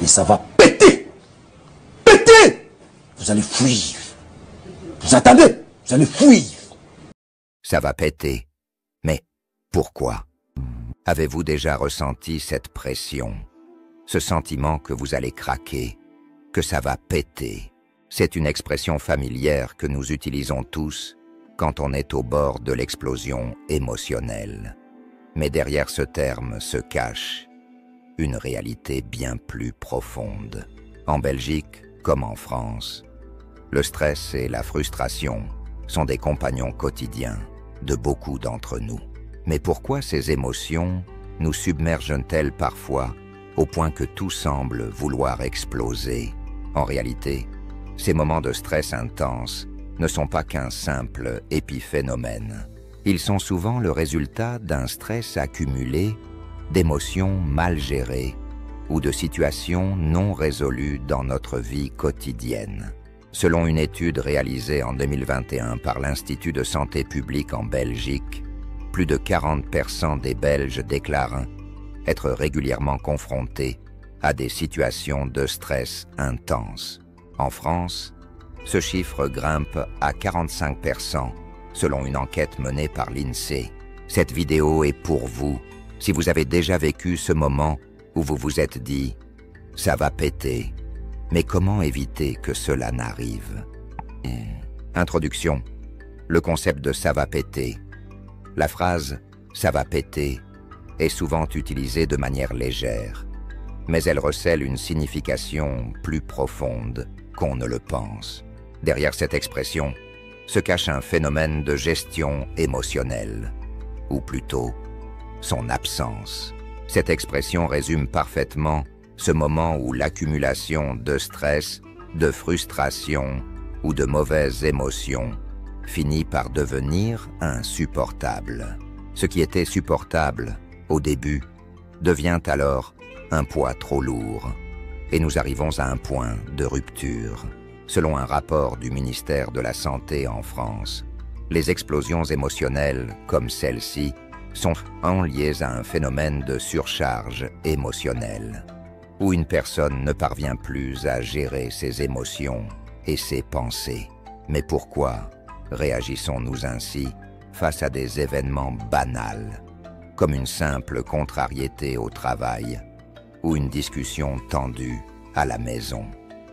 Et ça va péter. Péter. Vous allez fuir. Vous entendez? Vous allez fuir. Ça va péter. Mais pourquoi? Avez-vous déjà ressenti cette pression? Ce sentiment que vous allez craquer, que ça va péter? C'est une expression familière que nous utilisons tous quand on est au bord de l'explosion émotionnelle. Mais derrière ce terme se cache une réalité bien plus profonde. En Belgique, comme en France, le stress et la frustration sont des compagnons quotidiens de beaucoup d'entre nous. Mais pourquoi ces émotions nous submergent-elles parfois au point que tout semble vouloir exploser? En réalité, ces moments de stress intense ne sont pas qu'un simple épiphénomène. Ils sont souvent le résultat d'un stress accumulé, d'émotions mal gérées ou de situations non résolues dans notre vie quotidienne. Selon une étude réalisée en 2021 par l'Institut de santé publique en Belgique, plus de 40% des Belges déclarent être régulièrement confrontés à des situations de stress intense. En France, ce chiffre grimpe à 45% selon une enquête menée par l'INSEE. Cette vidéo est pour vous si vous avez déjà vécu ce moment où vous vous êtes dit « ça va péter ». Mais comment éviter que cela n'arrive? Introduction. Le concept de « ça va péter ». La phrase « ça va péter » est souvent utilisée de manière légère, mais elle recèle une signification plus profonde qu'on ne le pense. Derrière cette expression se cache un phénomène de gestion émotionnelle, ou plutôt son absence. Cette expression résume parfaitement ce moment où l'accumulation de stress, de frustration ou de mauvaises émotions finit par devenir insupportable. Ce qui était supportable au début devient alors un poids trop lourd et nous arrivons à un point de rupture. Selon un rapport du ministère de la Santé en France, les explosions émotionnelles comme celle-ci sont liées à un phénomène de surcharge émotionnelle, où une personne ne parvient plus à gérer ses émotions et ses pensées. Mais pourquoi réagissons-nous ainsi face à des événements banals, comme une simple contrariété au travail ou une discussion tendue à la maison?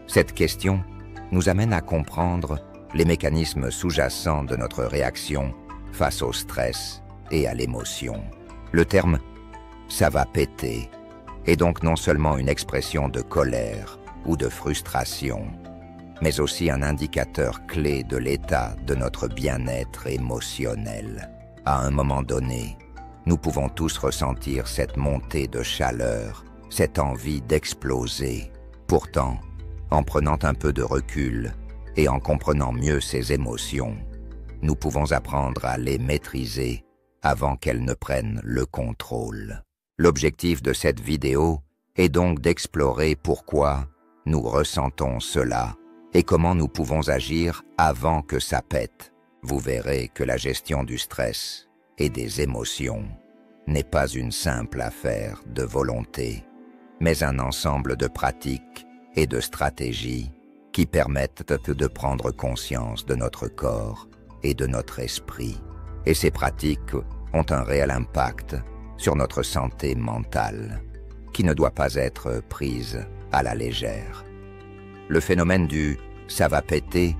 Cette question nous amène à comprendre les mécanismes sous-jacents de notre réaction face au stress et à l'émotion. Le terme « ça va péter » est donc non seulement une expression de colère ou de frustration, mais aussi un indicateur clé de l'état de notre bien-être émotionnel. À un moment donné, nous pouvons tous ressentir cette montée de chaleur, cette envie d'exploser. Pourtant, en prenant un peu de recul et en comprenant mieux ces émotions, nous pouvons apprendre à les maîtriser avant qu'elles ne prennent le contrôle. L'objectif de cette vidéo est donc d'explorer pourquoi nous ressentons cela et comment nous pouvons agir avant que ça pète. Vous verrez que la gestion du stress et des émotions n'est pas une simple affaire de volonté, mais un ensemble de pratiques et de stratégies qui permettent de prendre conscience de notre corps et de notre esprit. Et ces pratiques ont un réel impact sur notre santé mentale, qui ne doit pas être prise à la légère. Le phénomène du « ça va péter »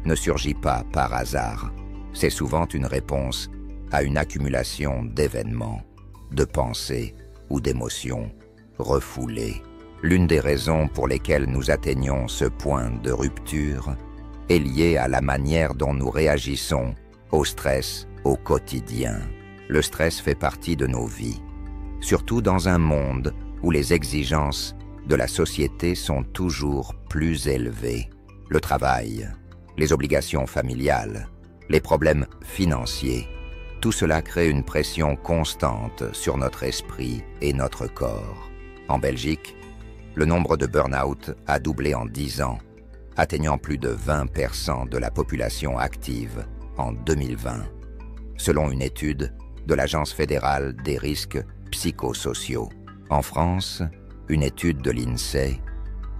ne surgit pas par hasard. C'est souvent une réponse à une accumulation d'événements, de pensées ou d'émotions refoulées. L'une des raisons pour lesquelles nous atteignons ce point de rupture est liée à la manière dont nous réagissons au stress au quotidien. Le stress fait partie de nos vies, surtout dans un monde où les exigences de la société sont toujours plus élevées. Le travail, les obligations familiales, les problèmes financiers, tout cela crée une pression constante sur notre esprit et notre corps. En Belgique, le nombre de burn-out a doublé en 10 ans, atteignant plus de 20% de la population active en 2020, selon une étude de l'Agence fédérale des risques psychosociaux. En France, une étude de l'INSEE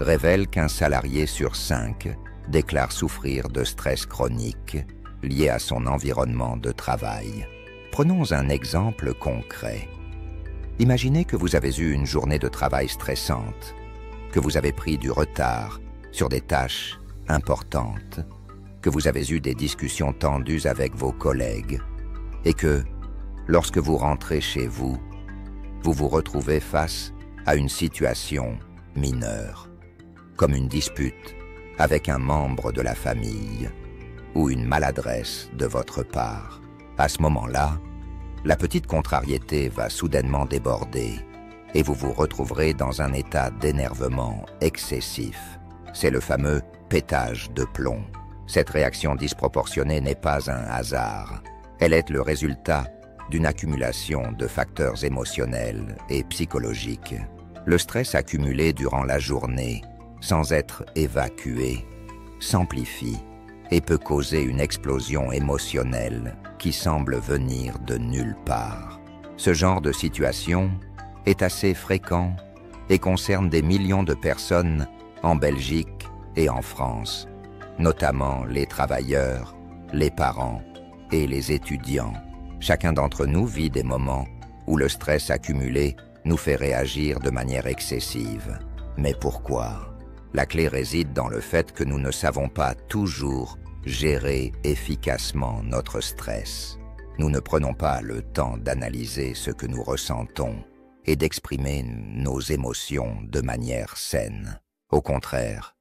révèle qu'un salarié sur 5 déclare souffrir de stress chronique lié à son environnement de travail. Prenons un exemple concret. Imaginez que vous avez eu une journée de travail stressante, que vous avez pris du retard sur des tâches importantes, que vous avez eu des discussions tendues avec vos collègues et que, lorsque vous rentrez chez vous, vous vous retrouvez face à une situation mineure, comme une dispute avec un membre de la famille ou une maladresse de votre part. À ce moment-là, la petite contrariété va soudainement déborder et vous vous retrouverez dans un état d'énervement excessif. C'est le fameux pétage de plomb. Cette réaction disproportionnée n'est pas un hasard. Elle est le résultat d'une accumulation de facteurs émotionnels et psychologiques. Le stress accumulé durant la journée, sans être évacué, s'amplifie et peut causer une explosion émotionnelle qui semble venir de nulle part. Ce genre de situation est assez fréquent et concerne des millions de personnes en Belgique et en France, notamment les travailleurs, les parents et les étudiants. Chacun d'entre nous vit des moments où le stress accumulé nous fait réagir de manière excessive. Mais pourquoi? La clé réside dans le fait que nous ne savons pas toujours gérer efficacement notre stress. Nous ne prenons pas le temps d'analyser ce que nous ressentons et d'exprimer nos émotions de manière saine. Au contraire,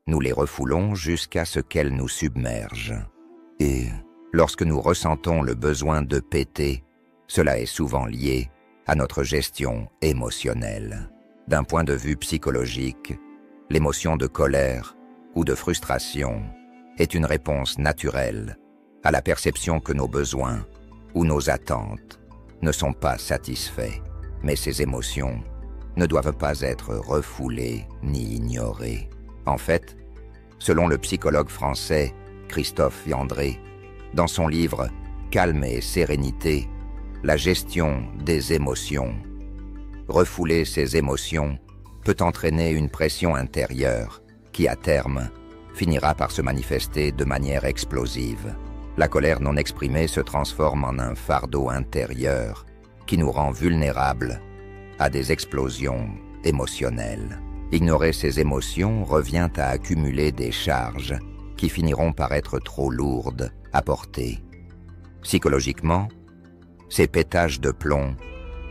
nous les refoulons jusqu'à ce qu'elles nous submergent. Et lorsque nous ressentons le besoin de péter, cela est souvent lié à notre gestion émotionnelle. D'un point de vue psychologique, l'émotion de colère ou de frustration est une réponse naturelle à la perception que nos besoins ou nos attentes ne sont pas satisfaits. Mais ces émotions ne doivent pas être refoulées ni ignorées. En fait, selon le psychologue français Christophe Yandré, dans son livre « Calme et sérénité, la gestion des émotions », refouler ces émotions peut entraîner une pression intérieure qui, à terme, finira par se manifester de manière explosive. La colère non exprimée se transforme en un fardeau intérieur qui nous rend vulnérables à des explosions émotionnelles. Ignorer ces émotions revient à accumuler des charges qui finiront par être trop lourdes à porter. Psychologiquement, ces pétages de plomb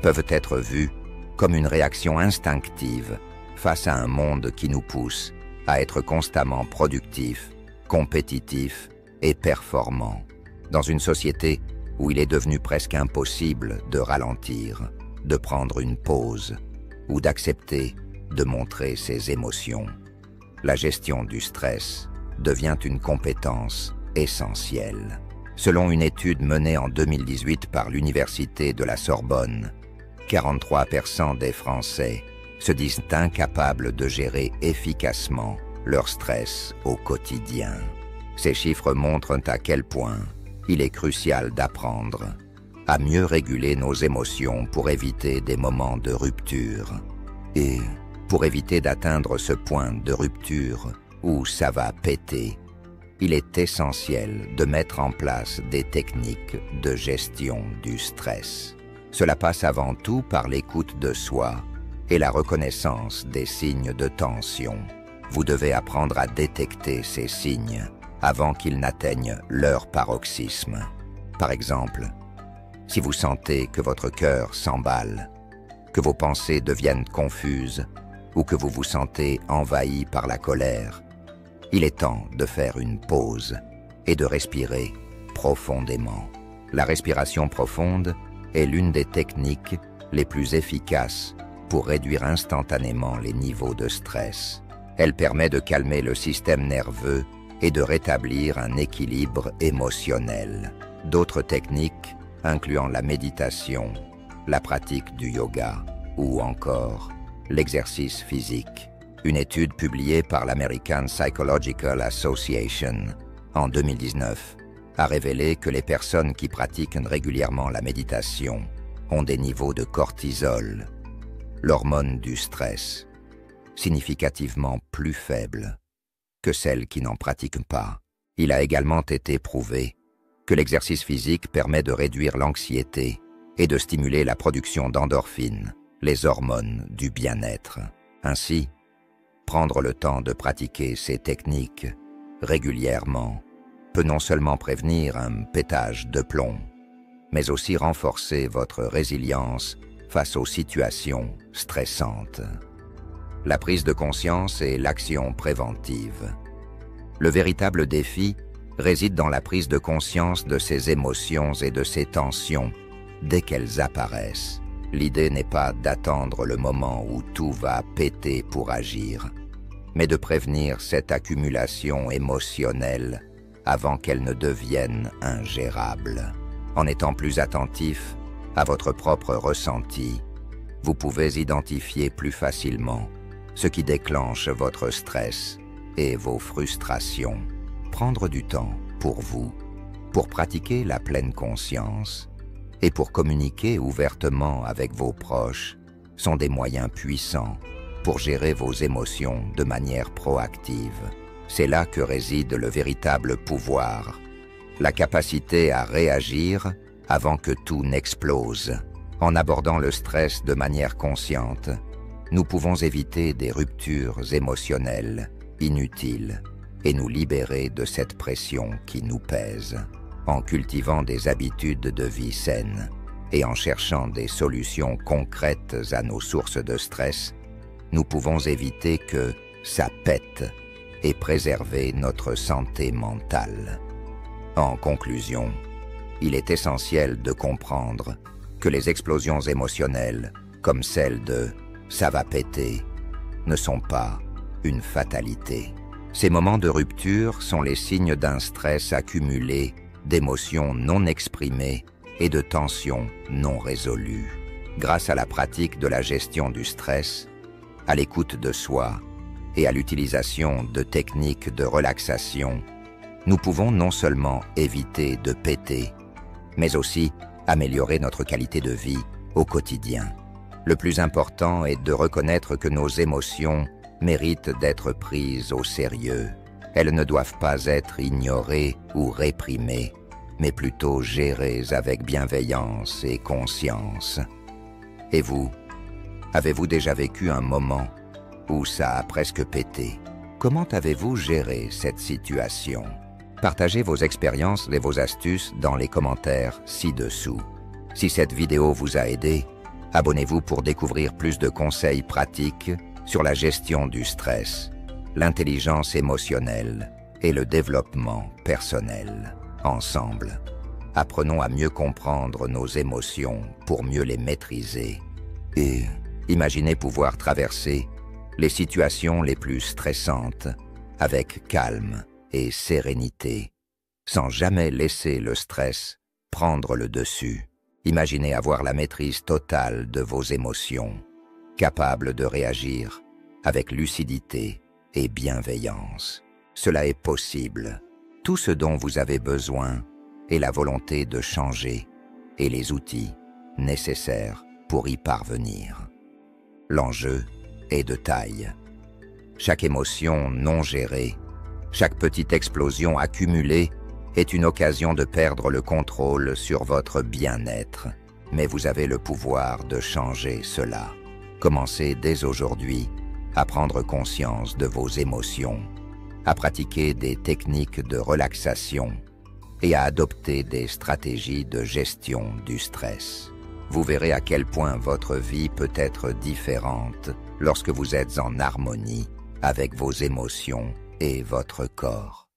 peuvent être vus comme une réaction instinctive face à un monde qui nous pousse à être constamment productifs, compétitifs et performants. Dans une société où il est devenu presque impossible de ralentir, de prendre une pause ou d'accepter de montrer ses émotions, la gestion du stress devient une compétence essentielle. Selon une étude menée en 2018 par l'Université de la Sorbonne, 43% des Français se disent incapables de gérer efficacement leur stress au quotidien. Ces chiffres montrent à quel point il est crucial d'apprendre à mieux réguler nos émotions pour éviter des moments de rupture. Et pour éviter d'atteindre ce point de rupture où ça va péter, il est essentiel de mettre en place des techniques de gestion du stress. Cela passe avant tout par l'écoute de soi et la reconnaissance des signes de tension. Vous devez apprendre à détecter ces signes avant qu'ils n'atteignent leur paroxysme. Par exemple, si vous sentez que votre cœur s'emballe, que vos pensées deviennent confuses ou que vous vous sentez envahi par la colère, il est temps de faire une pause et de respirer profondément. La respiration profonde est l'une des techniques les plus efficaces pour réduire instantanément les niveaux de stress. Elle permet de calmer le système nerveux et de rétablir un équilibre émotionnel. D'autres techniques, incluant la méditation, la pratique du yoga ou encore l'exercice physique. Une étude publiée par l'American Psychological Association en 2019 a révélé que les personnes qui pratiquent régulièrement la méditation ont des niveaux de cortisol l'hormone du stress, significativement plus faible que celle qui n'en pratique pas. Il a également été prouvé que l'exercice physique permet de réduire l'anxiété et de stimuler la production d'endorphines, les hormones du bien-être. Ainsi, prendre le temps de pratiquer ces techniques régulièrement peut non seulement prévenir un pétage de plomb, mais aussi renforcer votre résilience face aux situations stressantes. La prise de conscience et l'action préventive. Le véritable défi réside dans la prise de conscience de ces émotions et de ces tensions dès qu'elles apparaissent. L'idée n'est pas d'attendre le moment où tout va péter pour agir, mais de prévenir cette accumulation émotionnelle avant qu'elle ne devienne ingérable. En étant plus attentif à votre propre ressenti, vous pouvez identifier plus facilement ce qui déclenche votre stress et vos frustrations. Prendre du temps pour vous, pour pratiquer la pleine conscience et pour communiquer ouvertement avec vos proches sont des moyens puissants pour gérer vos émotions de manière proactive. C'est là que réside le véritable pouvoir, la capacité à réagir avant que tout n'explose. En abordant le stress de manière consciente, nous pouvons éviter des ruptures émotionnelles inutiles et nous libérer de cette pression qui nous pèse. En cultivant des habitudes de vie saines et en cherchant des solutions concrètes à nos sources de stress, nous pouvons éviter que ça pète et préserver notre santé mentale. En conclusion, il est essentiel de comprendre que les explosions émotionnelles, comme celle de « ça va péter », ne sont pas une fatalité. Ces moments de rupture sont les signes d'un stress accumulé, d'émotions non exprimées et de tensions non résolues. Grâce à la pratique de la gestion du stress, à l'écoute de soi et à l'utilisation de techniques de relaxation, nous pouvons non seulement éviter de péter, mais aussi améliorer notre qualité de vie au quotidien. Le plus important est de reconnaître que nos émotions méritent d'être prises au sérieux. Elles ne doivent pas être ignorées ou réprimées, mais plutôt gérées avec bienveillance et conscience. Et vous, avez-vous déjà vécu un moment où ça a presque pété? Comment avez-vous géré cette situation? Partagez vos expériences et vos astuces dans les commentaires ci-dessous. Si cette vidéo vous a aidé, abonnez-vous pour découvrir plus de conseils pratiques sur la gestion du stress, l'intelligence émotionnelle et le développement personnel. Ensemble, apprenons à mieux comprendre nos émotions pour mieux les maîtriser et imaginez pouvoir traverser les situations les plus stressantes avec calme et sérénité, sans jamais laisser le stress prendre le dessus. Imaginez avoir la maîtrise totale de vos émotions, capable de réagir avec lucidité et bienveillance. Cela est possible. Tout ce dont vous avez besoin est la volonté de changer et les outils nécessaires pour y parvenir. L'enjeu est de taille. Chaque émotion non gérée, chaque petite explosion accumulée est une occasion de perdre le contrôle sur votre bien-être. Mais vous avez le pouvoir de changer cela. Commencez dès aujourd'hui à prendre conscience de vos émotions, à pratiquer des techniques de relaxation et à adopter des stratégies de gestion du stress. Vous verrez à quel point votre vie peut être différente lorsque vous êtes en harmonie avec vos émotions et votre corps.